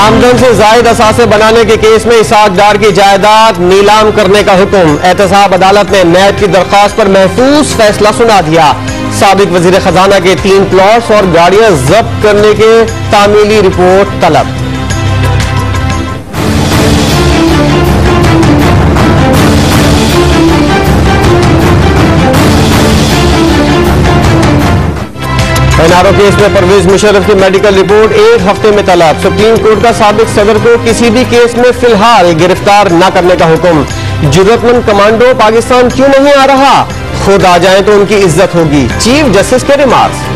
आमदन से जायद असासे बनाने के केस में इसहाक डार की जायदाद नीलाम करने का हुक्म। एहतसाब अदालत ने नैब की दरख्वास्त पर महफूज फैसला सुना दिया। साबिक वजीर खजाना के 3 प्लॉट्स और गाड़ियां जब्त करने के तामीली रिपोर्ट तलब। एनआरओ केस में परवेज मुशर्रफ की मेडिकल रिपोर्ट 1 हफ्ते में तलब। सुप्रीम कोर्ट का साबिक सदर को किसी भी केस में फिलहाल गिरफ्तार न करने का हुक्म। जरूरतमंद कमांडो पाकिस्तान क्यों नहीं आ रहा? खुद आ जाए तो उनकी इज्जत होगी, चीफ जस्टिस के रिमार्क्स।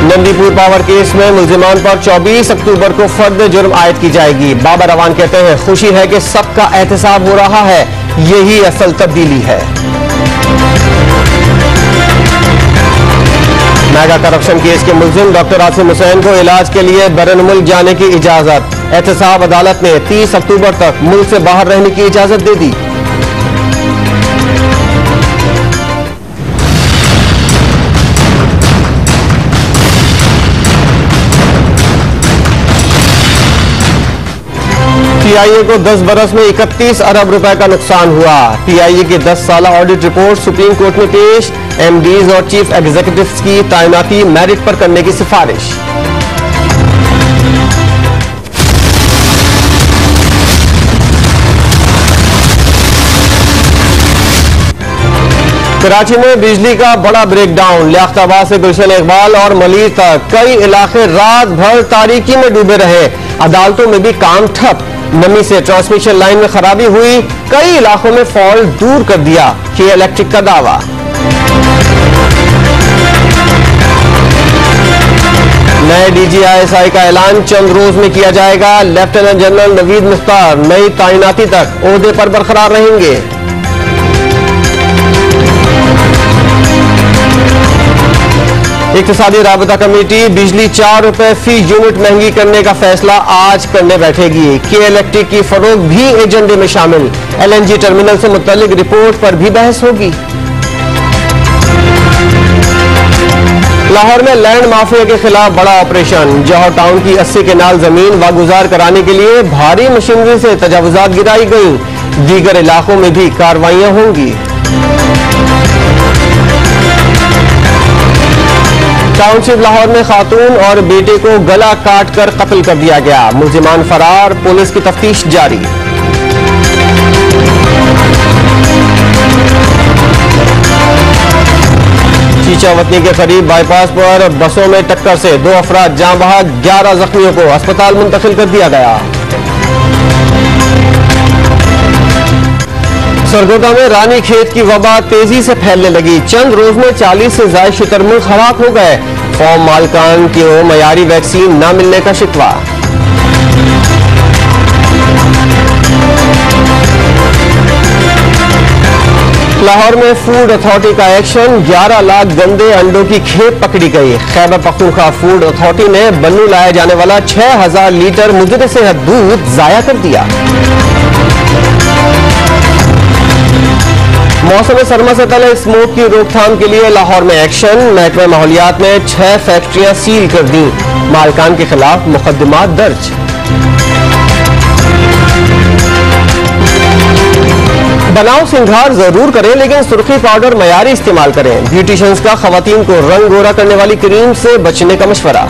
नंदीपुर पावर केस में मुल्जिमान पर 24 अक्टूबर को फर्द जुर्म आयद की जाएगी। बाबर अवान कहते हैं खुशी है कि सबका एहतसाब हो रहा है, यही असल तब्दीली है। मेगा करप्शन केस के मुल्जिम डॉक्टर आसिम हुसैन को इलाज के लिए बैरून मुल्क जाने की इजाजत। एहतसाब अदालत ने 30 अक्टूबर तक मुल्क से बाहर रहने की इजाजत दे दी। पीआईए को 10 बरस में 31 अरब रुपए का नुकसान हुआ। पीआईए की 10 साल ऑडिट रिपोर्ट सुप्रीम कोर्ट में पेश। एमडीज और चीफ एग्जीक्यूटिव्स की तैनाती मेरिट पर करने की सिफारिश। कराची में बिजली का बड़ा ब्रेकडाउन। लियाकताबाद से गुलशन इकबाल और मलिर तक कई इलाके रात भर तारीकी में डूबे रहे। अदालतों में भी काम ठप। नमी से ट्रांसमिशन लाइन में खराबी हुई, कई इलाकों में फॉल्ट दूर कर दिया, किया इलेक्ट्रिक का दावा। नए डीजीआईएसआई का ऐलान चंद रोज में किया जाएगा। लेफ्टिनेंट जनरल नवीद मुख्तार नई तैनाती तक ओहदे पर बरकरार रहेंगे। इक्तिसादी राबता कमेटी बिजली 4 रुपए फी यूनिट महंगी करने का फैसला आज करने बैठेगी। के इलेक्ट्रिक की फरोग भी एजेंडे में शामिल। एलएनजी टर्मिनल से मुतल्लिक रिपोर्ट पर भी बहस होगी। लाहौर में लैंड माफिया के खिलाफ बड़ा ऑपरेशन। जौहर टाउन की 80 केनाल जमीन वागुजार कराने के लिए भारी मशीनरी से तजावुजात गिराई गई। दीगर इलाकों में भी कार्रवाइयां होंगी। टाउनशिप लाहौर में खातून और बेटे को गला काटकर कत्ल कर दिया गया। मुल्जिमान फरार, पुलिस की तफ्तीश जारी। चीचावतनी के करीब बाईपास पर बसों में टक्कर से 2 अफराद जान बहक, 11 जख्मियों को अस्पताल मुंतकिल कर दिया गया। सरगोदा में रानी खेत की वबा तेजी से फैलने लगी। चंद रोज में 40 से ज्यादा शुतरमुर्ग हलाक हो गए। फॉर्म मालकान को मयारी वैक्सीन न मिलने का शिकवा। लाहौर में फूड अथॉरिटी का एक्शन। 11 लाख गंदे अंडों की खेप पकड़ी गई। खैबर पख्तूनख्वा फूड अथॉरिटी ने बन्नू लाया जाने वाला 6000 लीटर मुजर सेहत दूध जाया कर दिया। मौसम सरमा से पहले स्मोक की रोकथाम के लिए लाहौर में एक्शन। महकमा माहौलियात ने 6 फैक्ट्रियां सील कर दी। मालकान के खिलाफ मुकदमा दर्ज। बनाव सिंगार जरूर करें, लेकिन सुर्खी पाउडर मयारी इस्तेमाल करें। ब्यूटिशियंस का खवातीन को रंग गोरा करने वाली क्रीम से बचने का मशवरा।